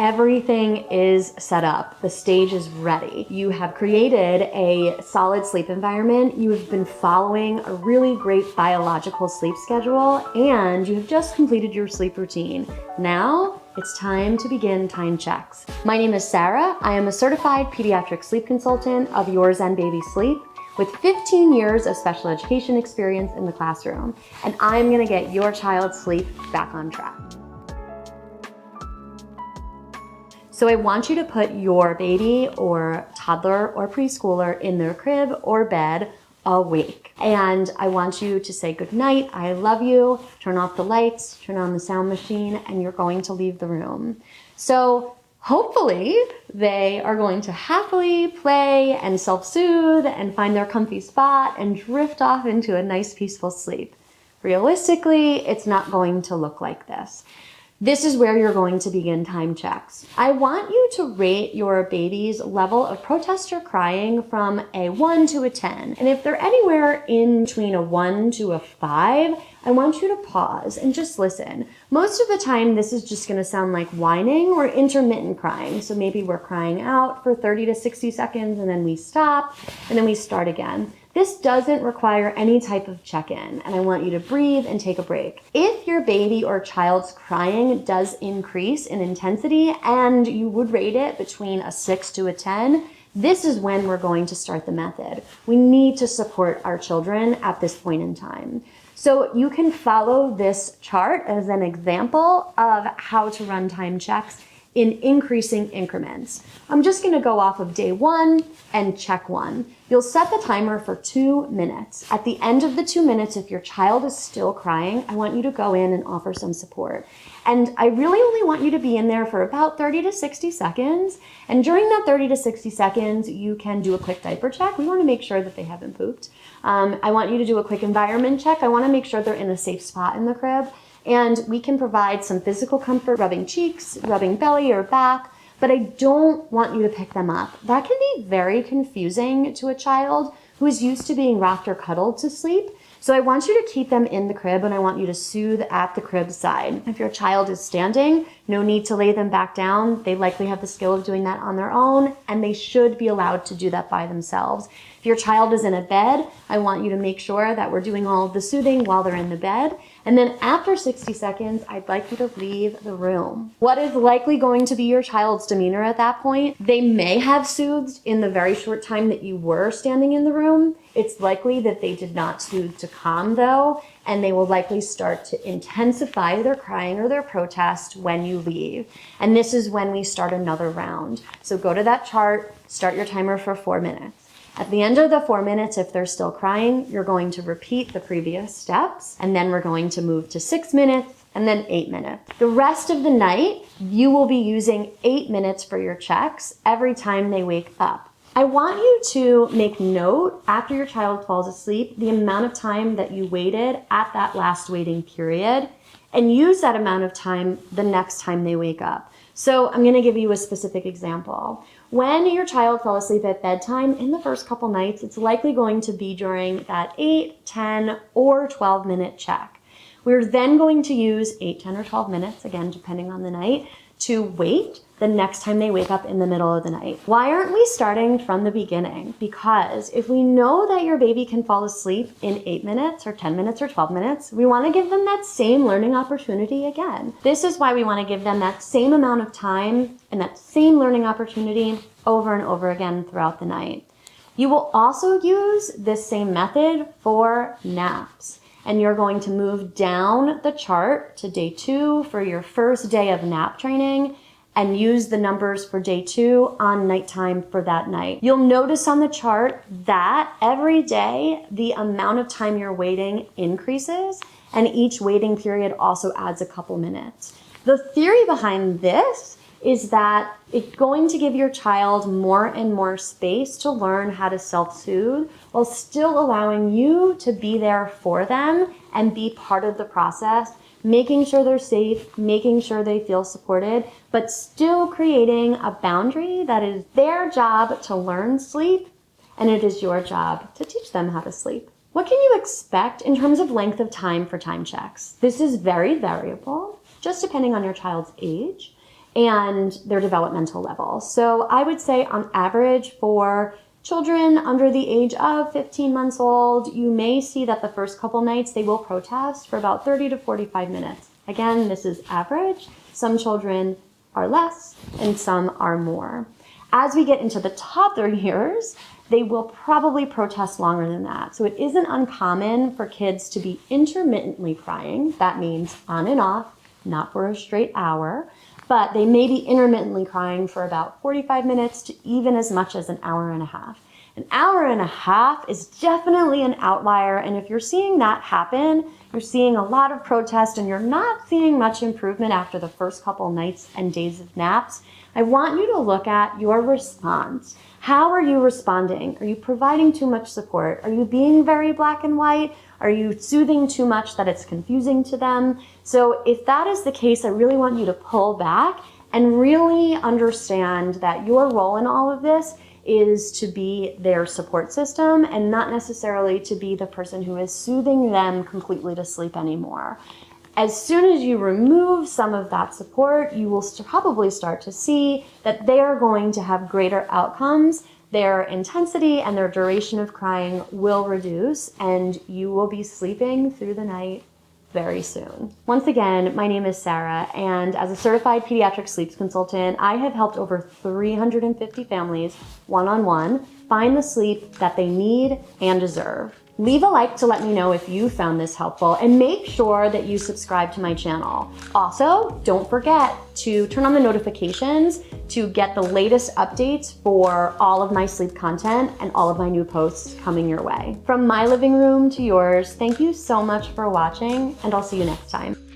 Everything is set up. The stage is ready. You have created a solid sleep environment. You have been following a really great biological sleep schedule, and you have just completed your sleep routine. Now, it's time to begin time checks. My name is Sarah. I am a certified pediatric sleep consultant of Your Zen Baby Sleep with 15 years of special education experience in the classroom, and I'm gonna get your child's sleep back on track. So I want you to put your baby or toddler or preschooler in their crib or bed awake. And I want you to say good night, I love you, turn off the lights, turn on the sound machine, and you're going to leave the room. So hopefully they are going to happily play and self-soothe and find their comfy spot and drift off into a nice peaceful sleep. Realistically, it's not going to look like this. This is where you're going to begin time checks. I want you to rate your baby's level of protest or crying from a 1 to a 10. And if they're anywhere in between a 1 to a 5, I want you to pause and just listen. Most of the time, this is just gonna sound like whining or intermittent crying. So maybe we're crying out for 30 to 60 seconds and then we stop and then we start again. This doesn't require any type of check-in, and I want you to breathe and take a break. If your baby or child's crying does increase in intensity and you would rate it between a 6 to a 10, this is when we're going to start the method. We need to support our children at this point in time. So you can follow this chart as an example of how to run time checks in increasing increments. I'm just gonna go off of day 1 and check 1. You'll set the timer for 2 minutes. At the end of the 2 minutes, if your child is still crying, I want you to go in and offer some support. And I really only want you to be in there for about 30 to 60 seconds. And during that 30 to 60 seconds, you can do a quick diaper check. We wanna make sure that they haven't pooped. I want you to do a quick environment check. I wanna make sure they're in a safe spot in the crib. And we can provide some physical comfort, rubbing cheeks, rubbing belly or back, but I don't want you to pick them up. That can be very confusing to a child who is used to being rocked or cuddled to sleep. So I want you to keep them in the crib and I want you to soothe at the crib side. If your child is standing, no need to lay them back down. They likely have the skill of doing that on their own and they should be allowed to do that by themselves. If your child is in a bed, I want you to make sure that we're doing all of the soothing while they're in the bed. And then after 60 seconds, I'd like you to leave the room. What is likely going to be your child's demeanor at that point? They may have soothed in the very short time that you were standing in the room. It's likely that they did not soothe to calm though, and they will likely start to intensify their crying or their protest when you leave. And this is when we start another round. So go to that chart, start your timer for 4 minutes. At the end of the 4 minutes, if they're still crying, you're going to repeat the previous steps, and then we're going to move to 6 minutes and then 8 minutes. The rest of the night, you will be using 8 minutes for your checks every time they wake up. I want you to make note after your child falls asleep, the amount of time that you waited at that last waiting period, and use that amount of time the next time they wake up. So I'm gonna give you a specific example. When your child fell asleep at bedtime, in the first couple nights, it's likely going to be during that 8, 10, or 12-minute check. We're then going to use 8, 10, or 12 minutes, again, depending on the night, to wait the next time they wake up in the middle of the night. Why aren't we starting from the beginning? Because if we know that your baby can fall asleep in 8 minutes or 10 minutes or 12 minutes, we want to give them that same learning opportunity again. This is why we want to give them that same amount of time and that same learning opportunity over and over again throughout the night. You will also use this same method for naps. And you're going to move down the chart to day 2 for your first day of nap training and use the numbers for day 2 on nighttime for that night. You'll notice on the chart that every day the amount of time you're waiting increases and each waiting period also adds a couple minutes. The theory behind this is that it's going to give your child more and more space to learn how to self-soothe while still allowing you to be there for them and be part of the process, making sure they're safe, making sure they feel supported, but still creating a boundary that is their job to learn sleep, and it is your job to teach them how to sleep. What can you expect in terms of length of time for time checks? This is very variable, just depending on your child's age. and their developmental level. So I would say on average for children under the age of 15 months old, you may see that the first couple nights they will protest for about 30 to 45 minutes. Again, this is average. Some children are less and some are more. As we get into the toddler years, they will probably protest longer than that. So it isn't uncommon for kids to be intermittently crying. That means on and off, not for a straight hour, but they may be intermittently crying for about 45 minutes to even as much as an hour and a half. An hour and a half is definitely an outlier, and if you're seeing that happen, you're seeing a lot of protest and you're not seeing much improvement after the first couple nights and days of naps, I want you to look at your response. How are you responding? Are you providing too much support? Are you being very black and white? Are you soothing too much that it's confusing to them? So if that is the case, I really want you to pull back and really understand that your role in all of this is to be their support system and not necessarily to be the person who is soothing them completely to sleep anymore. As soon as you remove some of that support, you will probably start to see that they are going to have greater outcomes. Their intensity and their duration of crying will reduce, and you will be sleeping through the night very soon. Once again, my name is Sarah, and as a certified pediatric sleep consultant, I have helped over 350 families one-on-one find the sleep that they need and deserve. Leave a like to let me know if you found this helpful, and make sure that you subscribe to my channel. Also, don't forget to turn on the notifications to get the latest updates for all of my sleep content and all of my new posts coming your way. From my living room to yours, thank you so much for watching, and I'll see you next time.